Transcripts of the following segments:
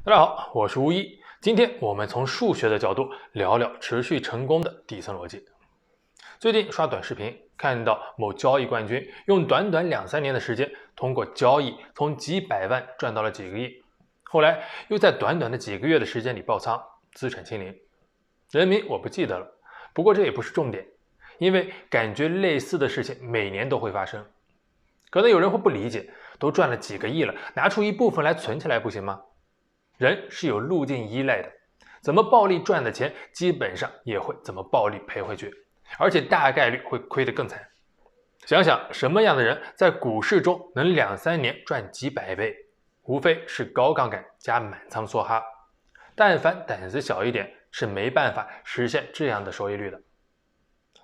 大家好，我是吴一。今天我们从数学的角度聊聊持续成功的底层逻辑。最近刷短视频，看到某交易冠军用短短2-3年的时间，通过交易从几百万赚到了几个亿，后来又在短短的几个月的时间里爆仓，资产清零。人名我不记得了，不过这也不是重点，因为感觉类似的事情每年都会发生。可能有人会不理解，都赚了几个亿了，拿出一部分来存起来不行吗？人是有路径依赖的，怎么暴利赚的钱，基本上也会怎么暴利赔回去，而且大概率会亏得更惨。想想什么样的人在股市中能2-3年赚几百倍，无非是高杠杆加满仓梭哈，但凡胆子小一点，是没办法实现这样的收益率的。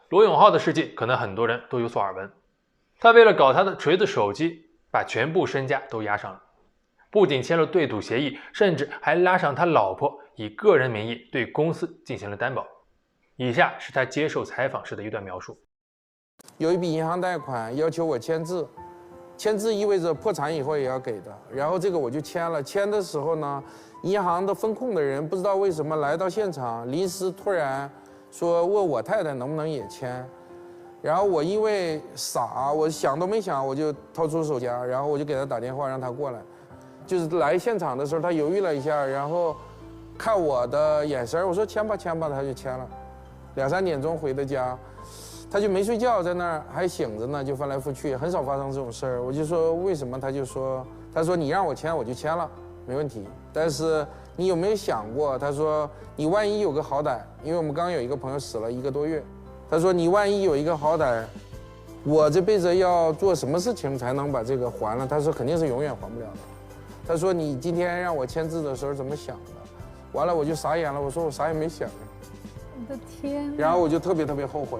罗永浩的事迹可能很多人都有所耳闻，他为了搞他的锤子手机，把全部身家都押上了，不仅签了对赌协议，甚至还拉上他老婆，以个人名义对公司进行了担保。以下是他接受采访时的一段描述。有一笔银行贷款要求我签字，签字意味着破产以后也要给的，然后这个我就签了。签的时候呢，银行的风控的人不知道为什么来到现场，临时突然说问我太太能不能也签，然后我因为傻，我想都没想，我就掏出手机，然后我就给他打电话让他过来。就是来现场的时候，他犹豫了一下，然后看我的眼神，我说签吧签吧，他就签了。2-3点钟回的家，他就没睡觉，在那儿还醒着呢，就翻来覆去，很少发生这种事儿。我就说为什么，他说你让我签我就签了，没问题。但是你有没有想过，他说你万一有个好歹，因为我们刚有一个朋友死了1个多月，他说你万一有一个好歹，我这辈子要做什么事情才能把这个还了？他说肯定是永远还不了的。他说你今天让我签字的时候怎么想的？完了我就傻眼了，我说我啥也没想。我的天！然后我就特别后悔。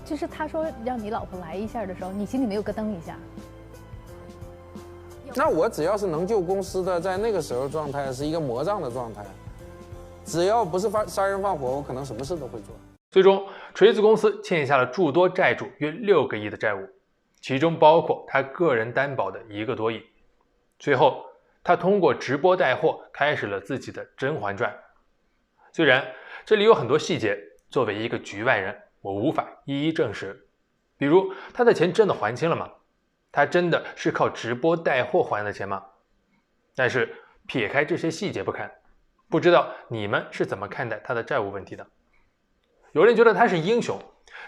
就是他说让你老婆来一下的时候，你心里没有咯噔一下？那我只要是能救公司的，在那个时候状态是一个魔障的状态，只要不是杀人放火，我可能什么事都会做。最终，锤子公司欠下了诸多债主约6个亿的债务，其中包括他个人担保的1个多亿。最后，他通过直播带货开始了自己的《甄嬛传》。虽然这里有很多细节，作为一个局外人，我无法一一证实。比如，他的钱真的还清了吗？他真的是靠直播带货还的钱吗？但是撇开这些细节不看，不知道你们是怎么看待他的债务问题的？有人觉得他是英雄，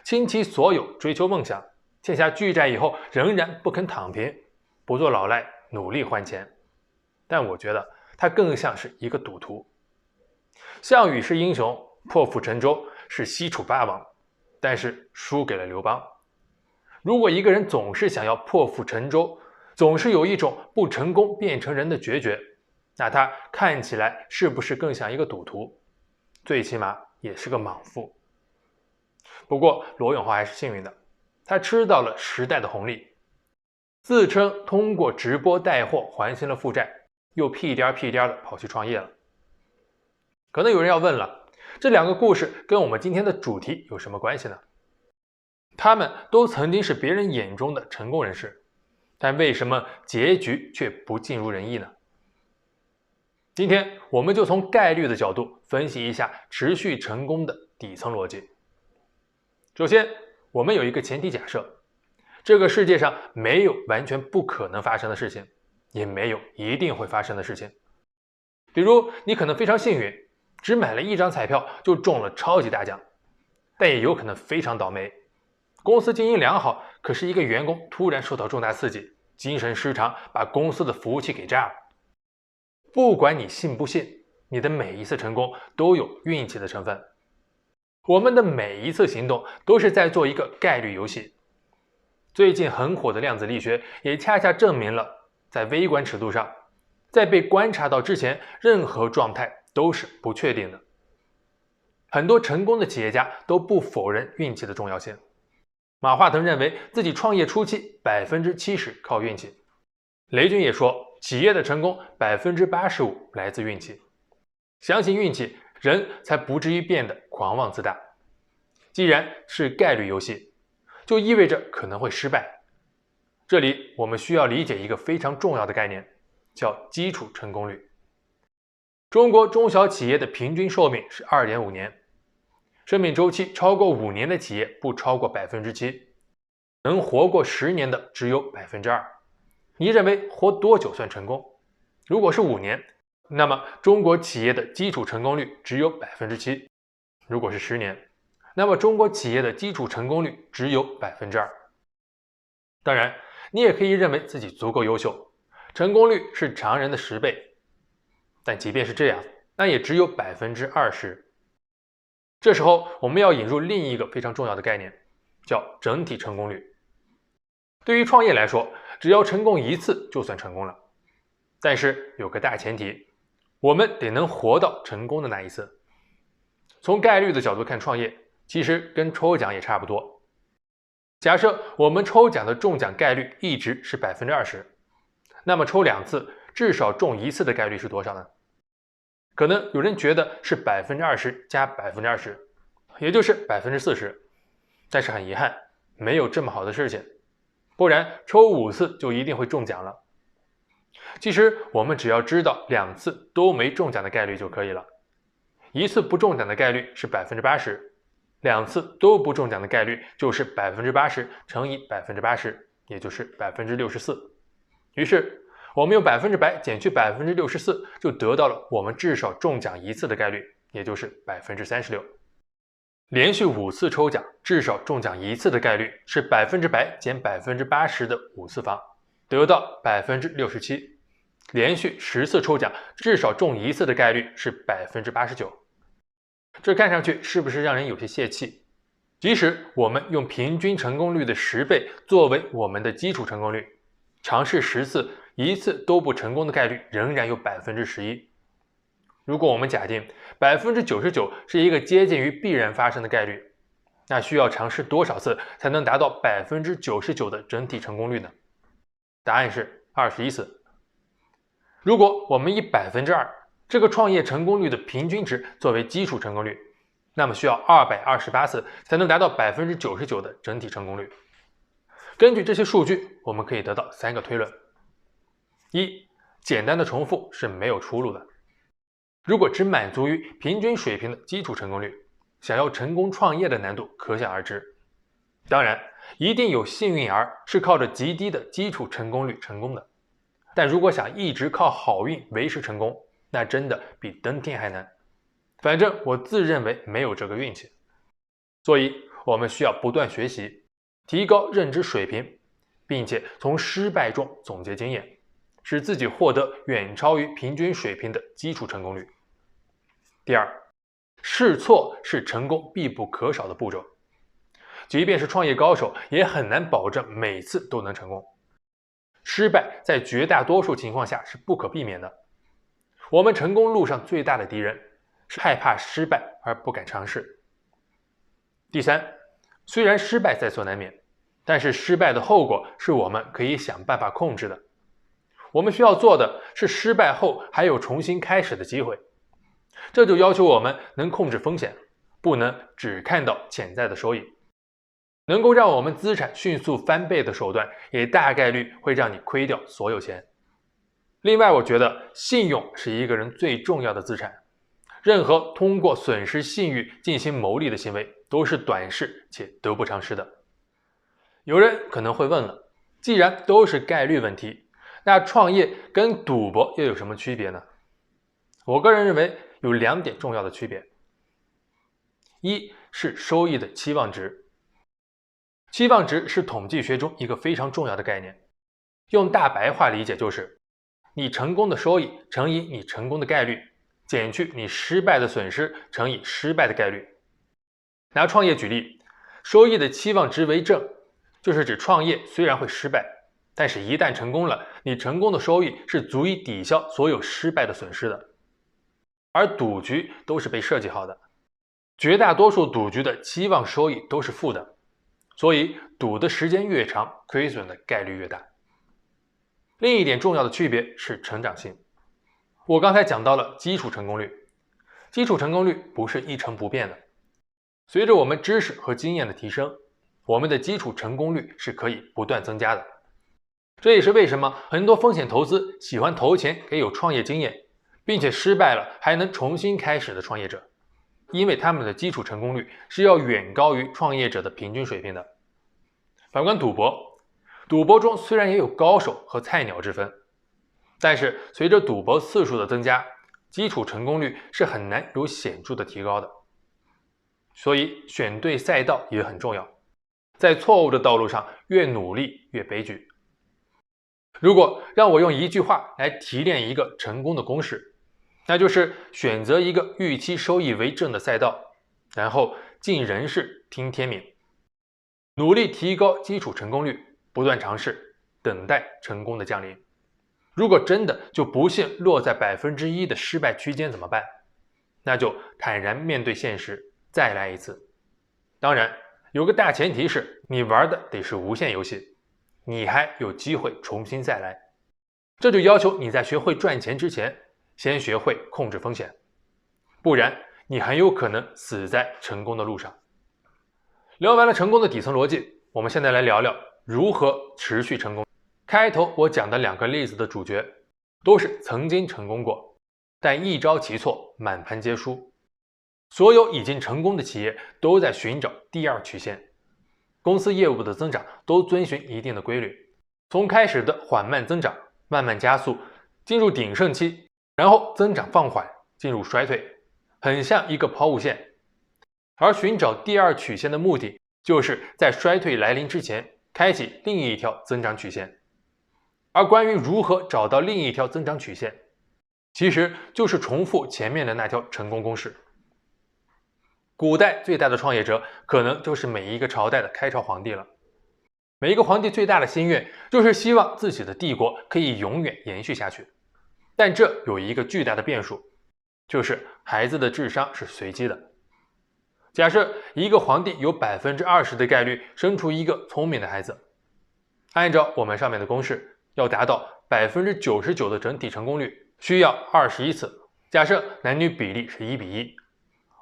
倾其所有追求梦想，欠下巨债以后仍然不肯躺平，不做老赖，努力还钱。但我觉得他更像是一个赌徒。项羽是英雄，破釜沉舟是西楚霸王，但是输给了刘邦。如果一个人总是想要破釜沉舟，总是有一种不成功变成人的决绝，那他看起来是不是更像一个赌徒？最起码也是个莽夫。不过罗永浩还是幸运的，他吃到了时代的红利，自称通过直播带货还清了负债，又屁颠的跑去创业了。可能有人要问了，这2个故事跟我们今天的主题有什么关系呢？他们都曾经是别人眼中的成功人士，但为什么结局却不尽如人意呢？今天我们就从概率的角度分析一下持续成功的底层逻辑。首先，我们有一个前提假设，这个世界上没有完全不可能发生的事情，也没有一定会发生的事情。比如你可能非常幸运，只买了1张彩票就中了超级大奖，但也有可能非常倒霉，公司经营良好，可是一个员工突然受到重大刺激，精神失常，把公司的服务器给炸了。不管你信不信，你的每一次成功都有运气的成分。我们的每一次行动都是在做一个概率游戏。最近很火的量子力学也恰恰证明了，在微观尺度上，在被观察到之前，任何状态都是不确定的。很多成功的企业家都不否认运气的重要性。马化腾认为自己创业初期70%靠运气，雷军也说企业的成功85%来自运气。相信运气，人才不至于变得狂妄自大。既然是概率游戏，就意味着可能会失败。这里我们需要理解一个非常重要的概念，叫基础成功率。中国中小企业的平均寿命是 2.5 年，生命周期超过5年的企业不超过 7%， 能活过10年的只有 2%。 你认为活多久算成功？如果是5年，那么中国企业的基础成功率只有 7%， 如果是10年，那么中国企业的基础成功率只有 2%。 当然，你也可以认为自己足够优秀，成功率是常人的10倍，但即便是这样，那也只有 20%。 这时候我们要引入另一个非常重要的概念，叫整体成功率。对于创业来说，只要成功1次就算成功了，但是有个大前提，我们得能活到成功的那一次。从概率的角度看创业，其实跟抽奖也差不多。假设我们抽奖的中奖概率一直是 20%， 那么抽2次至少中1次的概率是多少呢？可能有人觉得是 20% 加 20%， 也就是 40%， 但是很遗憾，没有这么好的事情，不然抽5次就一定会中奖了。其实我们只要知道2次都没中奖的概率就可以了。1次不中奖的概率是 80%， 2次都不中奖的概率就是 80% 乘以 80%， 也就是64%。于是我们用100%减去 64%， 就得到了我们至少中奖1次的概率，也就是 36%。 连续5次抽奖至少中奖1次的概率是100%减 80% 的5次方，得到 67%。 连续10次抽奖至少中1次的概率是 89%。 这看上去是不是让人有些泄气？即使我们用平均成功率的10倍作为我们的基础成功率，尝试10次1次都不成功的概率仍然有 11%。 如果我们假定 99% 是一个接近于必然发生的概率，那需要尝试多少次才能达到 99% 的整体成功率呢？答案是21次。如果我们以 2% 这个创业成功率的平均值作为基础成功率，那么需要228次才能达到 99% 的整体成功率。根据这些数据，我们可以得到3个推论。一，简单的重复是没有出路的。如果只满足于平均水平的基础成功率，想要成功创业的难度可想而知。当然，一定有幸运儿是靠着极低的基础成功率成功的，但如果想一直靠好运维持成功，那真的比登天还难。反正我自认为没有这个运气，所以我们需要不断学习，提高认知水平，并且从失败中总结经验，使自己获得远超于平均水平的基础成功率。第二，试错是成功必不可少的步骤。即便是创业高手，也很难保证每次都能成功。失败在绝大多数情况下是不可避免的。我们成功路上最大的敌人是害怕失败而不敢尝试。第三，虽然失败在所难免，但是失败的后果是我们可以想办法控制的。我们需要做的是失败后还有重新开始的机会。这就要求我们能控制风险，不能只看到潜在的收益。能够让我们资产迅速翻倍的手段，也大概率会让你亏掉所有钱。另外，我觉得信用是一个人最重要的资产。任何通过损失信誉进行牟利的行为，都是短视且得不偿失的。有人可能会问了，既然都是概率问题，那创业跟赌博又有什么区别呢？我个人认为有2点重要的区别。一是收益的期望值。期望值是统计学中一个非常重要的概念，用大白话理解就是你成功的收益乘以你成功的概率，减去你失败的损失乘以失败的概率。拿创业举例，收益的期望值为正，就是指创业虽然会失败，但是一旦成功了，你成功的收益是足以抵消所有失败的损失的。而赌局都是被设计好的，绝大多数赌局的期望收益都是负的，所以赌的时间越长，亏损的概率越大。另一点重要的区别是成长性。我刚才讲到了基础成功率，基础成功率不是一成不变的。随着我们知识和经验的提升，我们的基础成功率是可以不断增加的。这也是为什么很多风险投资喜欢投钱给有创业经验，并且失败了还能重新开始的创业者，因为他们的基础成功率是要远高于创业者的平均水平的。反观赌博，赌博中虽然也有高手和菜鸟之分，但是随着赌博次数的增加，基础成功率是很难有显著的提高的。所以选对赛道也很重要，在错误的道路上越努力越悲剧。如果让我用一句话来提炼一个成功的公式，那就是选择一个预期收益为正的赛道，然后尽人事听天命，努力提高基础成功率，不断尝试，等待成功的降临。如果真的就不幸落在1%的失败区间怎么办？那就坦然面对现实，再来一次。当然，有个大前提是你玩的得是无限游戏，你还有机会重新再来。这就要求你在学会赚钱之前，先学会控制风险，不然你很有可能死在成功的路上。聊完了成功的底层逻辑，我们现在来聊聊如何持续成功。开头我讲的2个例子的主角都是曾经成功过，但一朝棋错，满盘皆输。所有已经成功的企业都在寻找第二曲线，公司业务的增长都遵循一定的规律，从开始的缓慢增长，慢慢加速，进入鼎盛期，然后增长放缓，进入衰退，很像一个抛物线。而寻找第二曲线的目的，就是在衰退来临之前，开启另一条增长曲线。而关于如何找到另一条增长曲线，其实就是重复前面的那条成功公式。古代最大的创业者可能就是每一个朝代的开朝皇帝了。每一个皇帝最大的心愿就是希望自己的帝国可以永远延续下去，但这有一个巨大的变数，就是孩子的智商是随机的。假设一个皇帝有20%的概率生出一个聪明的孩子，按照我们上面的公式，要达到99%的整体成功率，需要21次。假设男女比例是1:1，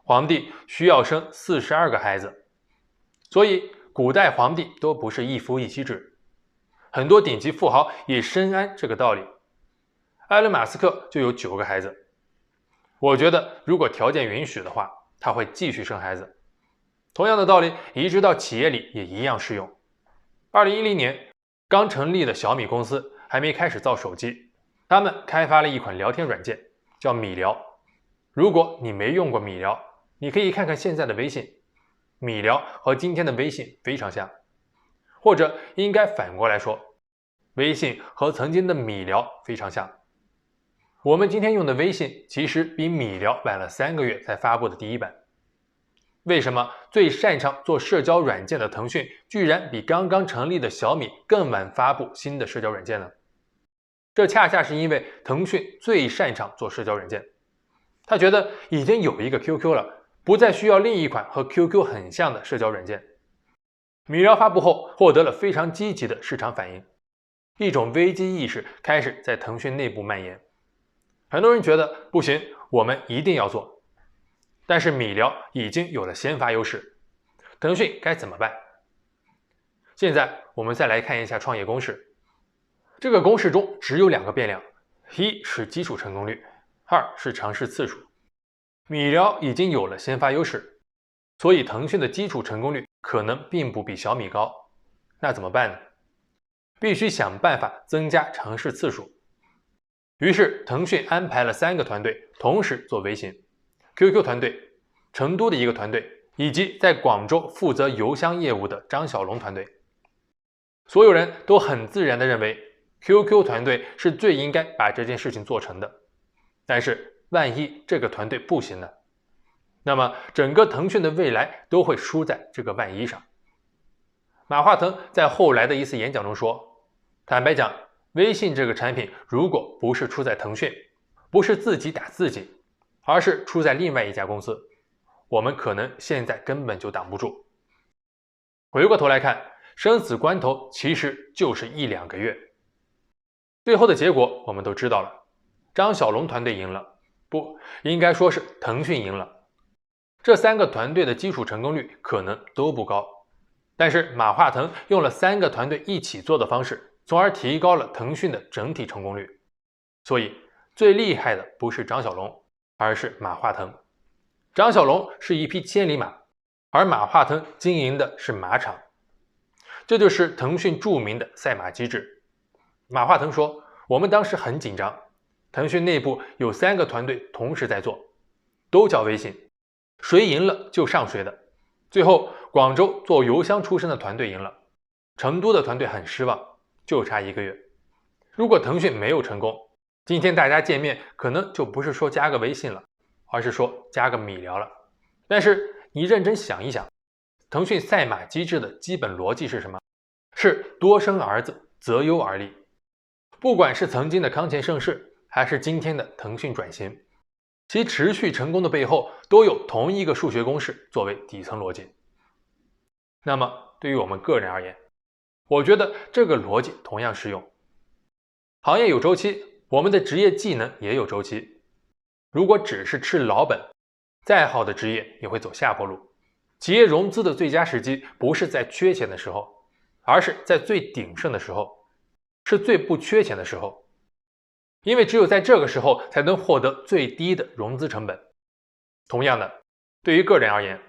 皇帝需要生42个孩子。所以古代皇帝都不是一夫一妻制，很多顶级富豪也深谙这个道理。埃隆·马斯克就有9个孩子，我觉得如果条件允许的话，他会继续生孩子。同样的道理移植到企业里也一样适用。2010年刚成立的小米公司还没开始造手机，他们开发了一款聊天软件，叫米聊。如果你没用过米聊，你可以看看现在的微信，米聊和今天的微信非常像，或者应该反过来说，微信和曾经的米聊非常像。我们今天用的微信其实比米聊晚了3个月才发布的第1版。为什么最擅长做社交软件的腾讯居然比刚刚成立的小米更晚发布新的社交软件呢？这恰恰是因为腾讯最擅长做社交软件，他觉得已经有一个 QQ 了，不再需要另一款和 QQ 很像的社交软件。米聊发布后获得了非常积极的市场反应，一种危机意识开始在腾讯内部蔓延。很多人觉得不行，我们一定要做。但是米聊已经有了先发优势，腾讯该怎么办？现在我们再来看一下创业公式。这个公式中只有2个变量，一是基础成功率，2是尝试次数。米聊已经有了先发优势，所以腾讯的基础成功率可能并不比小米高。那怎么办呢？必须想办法增加尝试次数。于是腾讯安排了3个团队同时做微信，QQ 团队、成都的一个团队，以及在广州负责邮箱业务的张小龙团队。所有人都很自然地认为 QQ 团队是最应该把这件事情做成的。但是万一这个团队不行呢？那么整个腾讯的未来都会输在这个万一上。马化腾在后来的一次演讲中说，坦白讲，微信这个产品如果不是出在腾讯，不是自己打自己，而是出在另外一家公司，我们可能现在根本就挡不住。回过头来看，生死关头其实就是1-2个月。最后的结果我们都知道了，张小龙团队赢了，不，应该说是腾讯赢了。这3个团队的基础成功率可能都不高，但是马化腾用了3个团队一起做的方式，从而提高了腾讯的整体成功率。所以最厉害的不是张小龙，而是马化腾。张小龙是一匹千里马，而马化腾经营的是马场。这就是腾讯著名的赛马机制。马化腾说，我们当时很紧张，腾讯内部有3个团队同时在做，都叫微信，谁赢了就上谁的。最后广州做邮箱出身的团队赢了，成都的团队很失望，就差1个月。如果腾讯没有成功，今天大家见面可能就不是说加个微信了，而是说加个米聊了。但是你认真想一想，腾讯赛马机制的基本逻辑是什么？是多生儿子，择优而立。不管是曾经的康乾盛世，还是今天的腾讯转型，其持续成功的背后都有同一个数学公式作为底层逻辑。那么对于我们个人而言，我觉得这个逻辑同样适用。行业有周期，我们的职业技能也有周期。如果只是吃老本，再好的职业也会走下坡路。企业融资的最佳时机不是在缺钱的时候，而是在最鼎盛的时候，是最不缺钱的时候。因为只有在这个时候才能获得最低的融资成本。同样的，对于个人而言，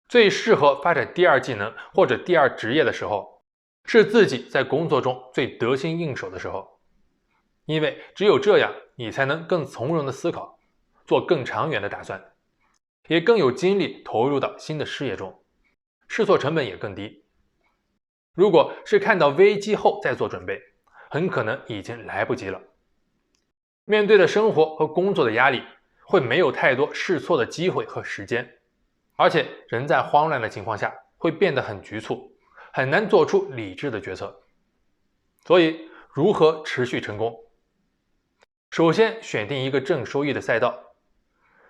最适合发展第2技能或者第2职业的时候，是自己在工作中最得心应手的时候。因为只有这样，你才能更从容的思考，做更长远的打算，也更有精力投入到新的事业中，试错成本也更低。如果是看到危机后再做准备，很可能已经来不及了。面对的生活和工作的压力，会没有太多试错的机会和时间，而且人在慌乱的情况下会变得很局促，很难做出理智的决策。所以如何持续成功？首先选定一个正收益的赛道，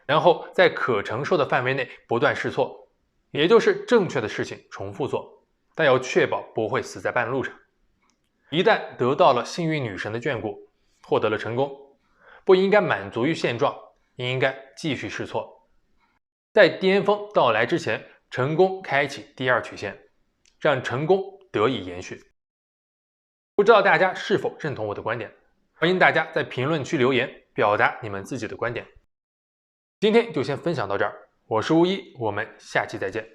然后在可承受的范围内不断试错，也就是正确的事情重复做，但要确保不会死在半路上。一旦得到了幸运女神的眷顾，获得了成功，不应该满足于现状，应该继续试错，在巅峰到来之前成功开启第2曲线，让成功得以延续。不知道大家是否认同我的观点？欢迎大家在评论区留言，表达你们自己的观点。今天就先分享到这儿，我是巫一，我们下期再见。